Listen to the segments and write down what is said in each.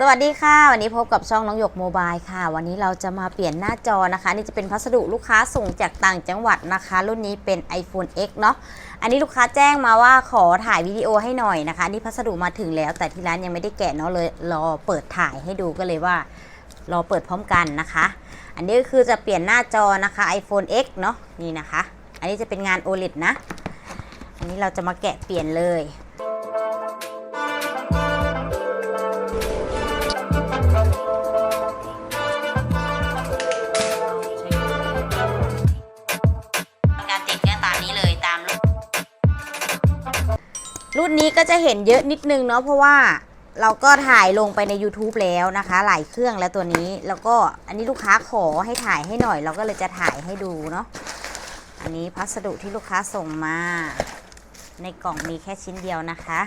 สวัสดีค่ะวันนี้พบกับช่องน้องหยกโมบายค่ะวันนี้เราจะมาเปลี่ยนหน้าจอนะคะนี่จะเป็นพัสดุลูกค้าส่งจากต่างจังหวัดนะคะรุ่นนี้เป็น iPhone X เนาะอันนี้ลูกค้าแจ้งมาว่าขอถ่ายวิดีโอให้หน่อยนะคะนี่พัสดุมาถึงแล้วแต่ที่ร้านยังไม่ได้แกะเนาะเลยรอเปิดถ่ายให้ดูก็เลยว่ารอเปิดพร้อมกันนะคะอันนี้ก็คือจะเปลี่ยนหน้าจอนะคะ iPhone X เนาะนี่นะคะอันนี้จะเป็นงาน OLED นะอันนี้เราจะมาแกะเปลี่ยนเลยรุ่นนี้ก็จะเห็นเยอะนิดนึงเนาะเพราะว่าเราก็ถ่ายลงไปใน YouTube แล้วนะคะหลายเครื่องแล้วตัวนี้แล้วก็อันนี้ลูกค้าขอให้ถ่ายให้หน่อยเราก็เลยจะถ่ายให้ดูเนาะอันนี้พัสดุที่ลูกค้าส่งมาในกล่องมีแค่ชิ้นเดียวนะคะ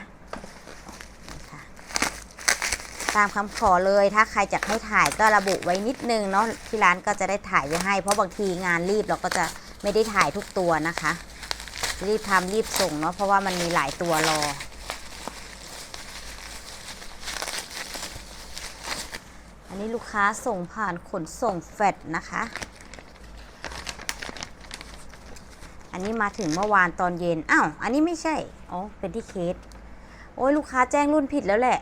ตามคำขอเลยถ้าใครจะให้ถ่ายก็ระบุไว้นิดนึงเนาะที่ร้านก็จะได้ถ่ายไว้ให้เพราะบางทีงานรีบเราก็จะไม่ได้ถ่ายทุกตัวนะคะรีบทำรีบส่งเนาะเพราะว่ามันมีหลายตัวรออันนี้ลูกค้าส่งผ่านขนส่งแฟดนะคะอันนี้มาถึงเมื่อวานตอนเย็นอ้าวอันนี้ไม่ใช่อ๋อเป็นที่เคสโอ้ยลูกค้าแจ้งรุ่นผิดแล้วแหละ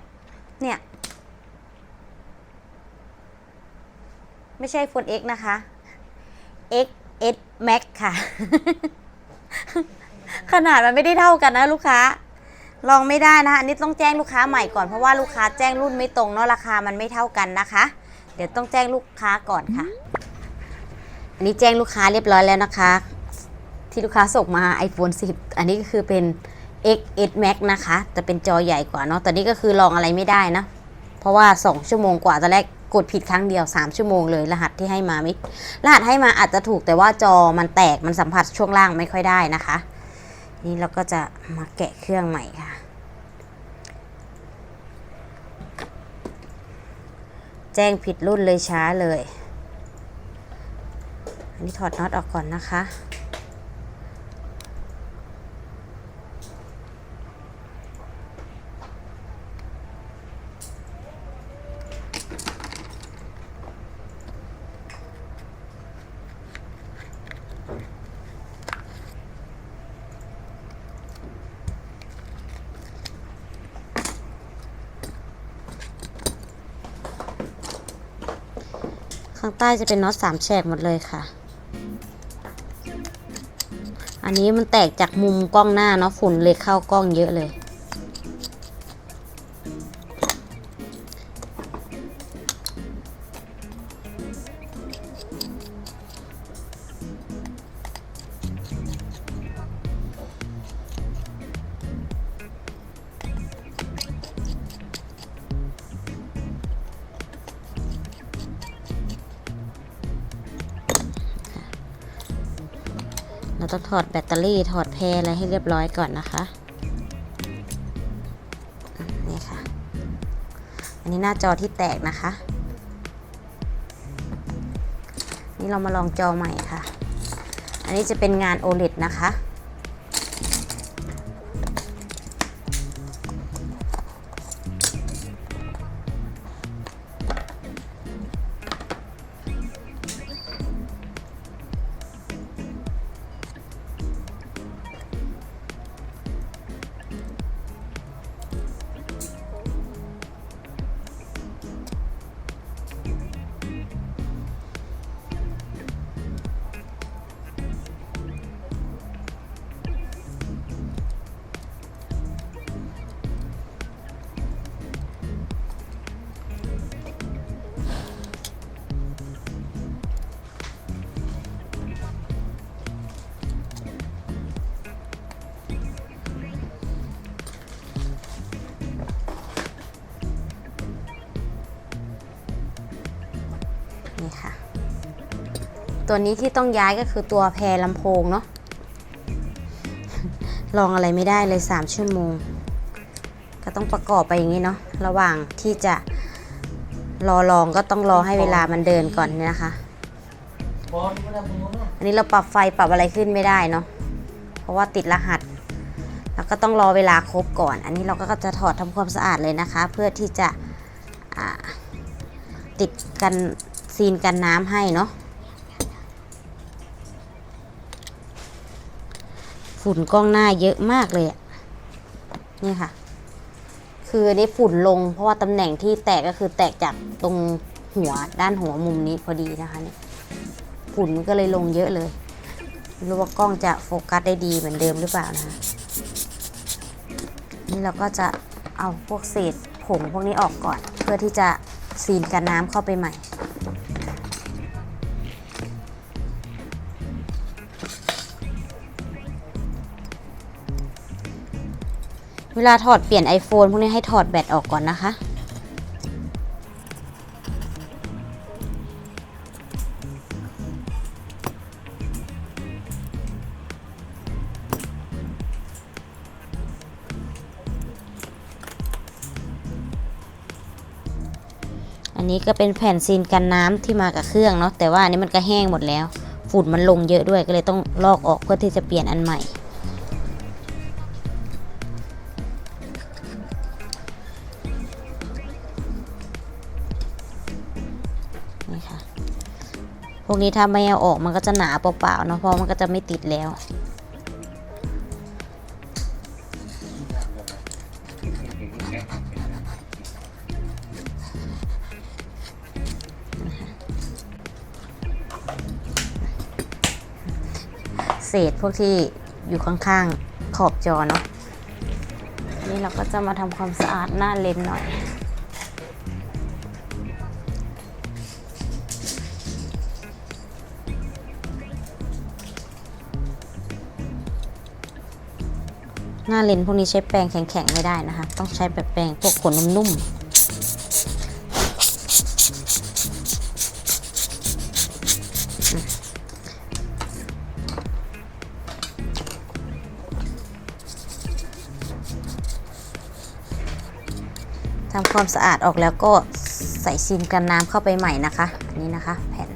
เนี่ยไม่ใช่ iPhone X นะคะ XS Max ค่ะ ขนาดมันไม่ได้เท่ากันนะลูกค้าลองไม่ได้นะอันนี้ต้องแจ้งลูกค้าใหม่ก่อนเพราะว่าลูกค้าแจ้งรุ่นไม่ตรงเนาะราคามันไม่เท่ากันนะคะเดี๋ยวต้องแจ้งลูกค้าก่อนค่ะอันนี้แจ้งลูกค้าเรียบร้อยแล้วนะคะที่ลูกค้าส่งมา iPhone 10 อันนี้ก็คือเป็น XS Max นะคะแต่เป็นจอใหญ่กว่าเนาะแต่นี่ก็คือลองอะไรไม่ได้นะเพราะว่า2ชั่วโมงกว่าตอนแรกกดผิดครั้งเดียว3ชั่วโมงเลยรหัสที่ให้มาไม่รหัสให้มาอาจจะถูกแต่ว่าจอมันแตกมันสัมผัสช่วงล่างไม่ค่อยได้นะคะนี่เราก็จะมาแกะเครื่องใหม่ค่ะแจ้งผิดรุ่นเลยช้าเลยอันนี้ถอดน็อตออกก่อนนะคะข้างใต้จะเป็นน็อต3แฉกหมดเลยค่ะอันนี้มันแตกจากมุมกล้องหน้าเนาะฝุ่นเลยเข้ากล้องเยอะเลยเราต้องถอดแบตเตอรี่ถอดแพรอะไรให้เรียบร้อยก่อนนะคะนี่ค่ะอันนี้หน้าจอที่แตกนะคะนี่เรามาลองจอใหม่ค่ะอันนี้จะเป็นงาน OLED นะคะนี่ค่ะตัวนี้ที่ต้องย้ายก็คือตัวแพรลำโพงเนาะลองอะไรไม่ได้เลย3ชั่วโมงก็ต้องประกอบไปอย่างนี้เนาะระหว่างที่จะรอลองก็ต้องรอให้เวลามันเดินก่อนเนี่ยนะคะอันนี้เราปรับไฟปรับอะไรขึ้นไม่ได้เนาะเพราะว่าติดรหัส แล้วก็ต้องรอเวลาครบก่อนอันนี้เราก็จะถอดทำความสะอาดเลยนะคะเพื่อที่จะ ติดกันซีนกันน้ำให้เนาะฝุ่นกล้องหน้าเยอะมากเลยนี่ค่ะคืออันนี้ฝุ่นลงเพราะว่าตำแหน่งที่แตกก็คือแตกจากตรงหัวด้านหัวมุมนี้พอดีนะคะเนี่ยฝุ่นก็เลยลงเยอะเลยไม่รู้ว่ากล้องจะโฟกัสได้ดีเหมือนเดิมหรือเปล่านะคะนี่เราก็จะเอาพวกเศษผงพวกนี้ออกก่อนเพื่อที่จะซีนกันน้ำเข้าไปใหม่เวลาถอดเปลี่ยน iPhone พวกนี้ให้ถอดแบตออกก่อนนะคะอันนี้ก็เป็นแผ่นซีนกันน้ำที่มากับเครื่องเนาะแต่ว่าอันนี้มันก็แห้งหมดแล้วฝุ่นมันลงเยอะด้วยก็เลยต้องลอกออกเพื่อที่จะเปลี่ยนอันใหม่นี่ค่ะพวกนี้ถ้าไม่เอาออกมันก็จะหนาเปล่าๆเนาะเพราะมันก็จะไม่ติดแล้วเศษพวกที่อยู่ข้างๆขอบจอเนาะนี่เราก็จะมาทำความสะอาดหน้าเลนส์หน่อยหน้าเลนส์พวกนี้ใช้แปรงแข็งๆไม่ได้นะคะต้องใช้แบบแปรงพวกขนนุ่มๆทำความสะอาดออกแล้วก็ใส่ซีนกันน้ำเข้าไปใหม่นะคะอันนี้นะคะแผ่น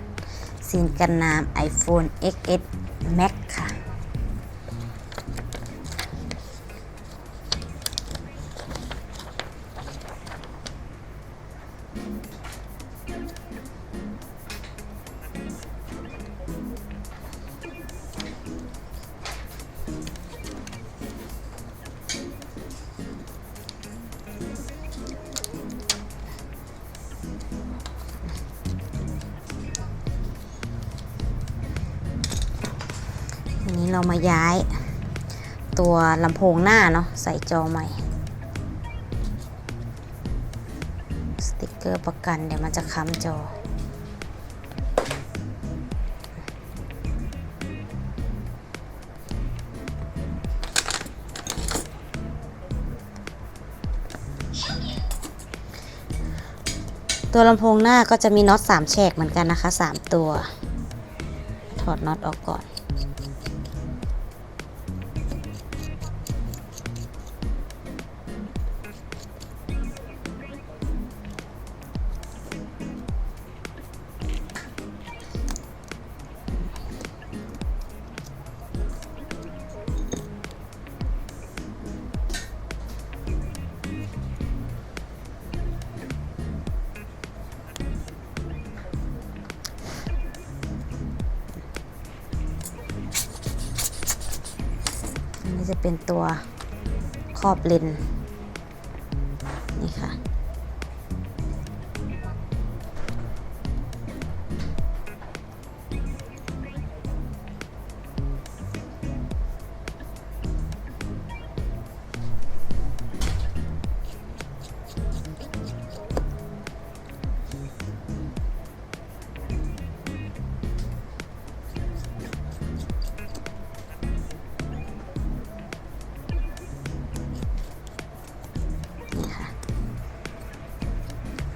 ซีนกันน้ำ iPhone XS Max ค่ะอันนี้เรามาย้ายตัวลำโพงหน้าเนาะใส่จอใหม่สติกเกอร์ประกันเดี๋ยวมันจะค้ำจอตัวลำโพงหน้าก็จะมีน็อต3แฉกเหมือนกันนะคะ3ตัวถอดน็อตออกก่อนนี่จะเป็นตัวครอบเลนนี่ค่ะ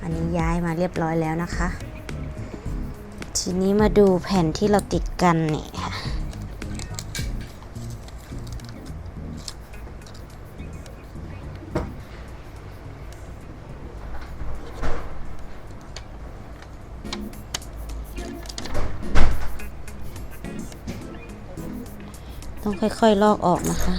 อันนี้ย้ายมาเรียบร้อยแล้วนะคะทีนี้มาดูแผ่นที่เราติดกันเนี่ยค่ะต้องค่อยๆลอกออกนะคะ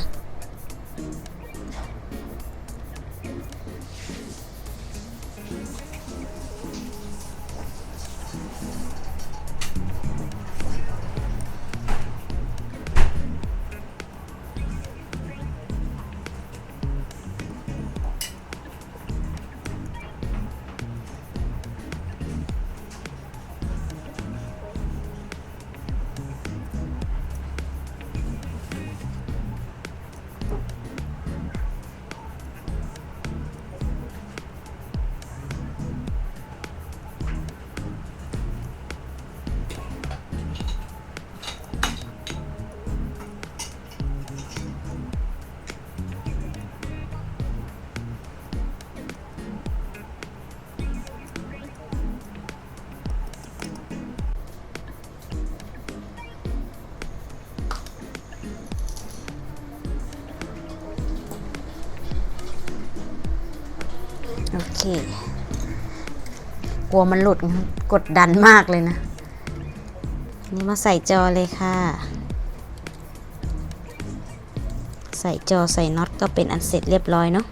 กลัวมันหลุดกดดันมากเลยนะนี่มาใส่จอเลยค่ะใส่จอใส่น็อตก็เป็นอันเสร็จเรียบร้อยเนาะ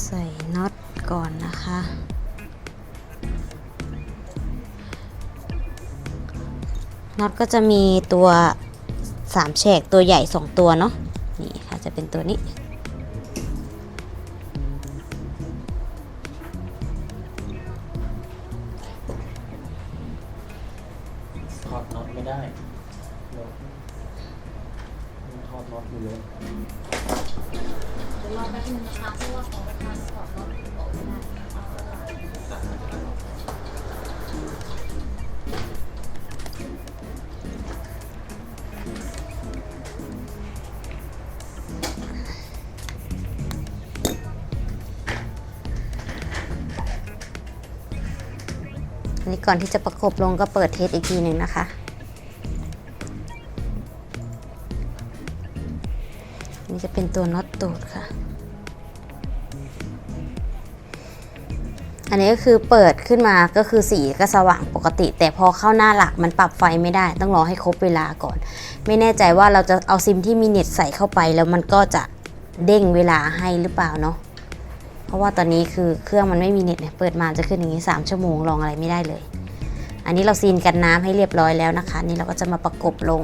ใส่น็อตก่อนนะคะน็อตก็จะมีตัว3แฉกตัวใหญ่2ตัวเนาะนี่ค่ะจะเป็นตัวนี้ถอดน็อตไม่ได้ถอดน็อตอยู่เลยรอแป๊บนึงนะคะเพราะว่าของประธานถอดน็อตออกไม่ได้อันนี้ก่อนที่จะประกบลงก็เปิดเทสอีกทีหนึ่งนะคะนี่จะเป็นตัวน็อตตูดค่ะอันนี้ก็คือเปิดขึ้นมาก็คือสีก็สว่างปกติแต่พอเข้าหน้าหลักมันปรับไฟไม่ได้ต้องรอให้ครบเวลาก่อนไม่แน่ใจว่าเราจะเอาซิมที่มีเน็ตใส่เข้าไปแล้วมันก็จะเด้งเวลาให้หรือเปล่าเนาะเพราะว่าตอนนี้คือเครื่องมันไม่มีเน็ตเนี่ยเปิดมาจะขึ้นอย่างนี้3ชั่วโมงลองอะไรไม่ได้เลยอันนี้เราซีนกันน้ำให้เรียบร้อยแล้วนะคะนี่เราก็จะมาประกบลง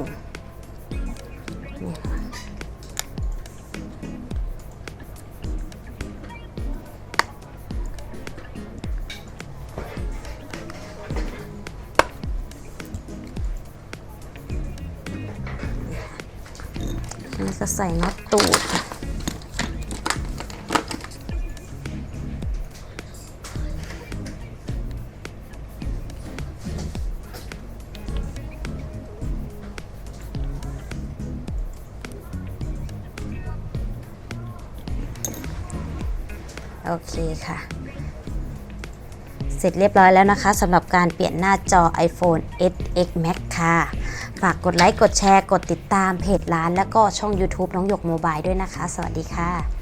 นี่ก็ใส่น็อตตูดค่ะโอเคค่ะเสร็จเรียบร้อยแล้วนะคะสำหรับการเปลี่ยนหน้าจอ iPhone SX Max ค่ะฝากกดไลค์กดแชร์กดติดตามเพจร้านแล้วก็ช่อง YouTube น้องหยกโมบายด้วยนะคะสวัสดีค่ะ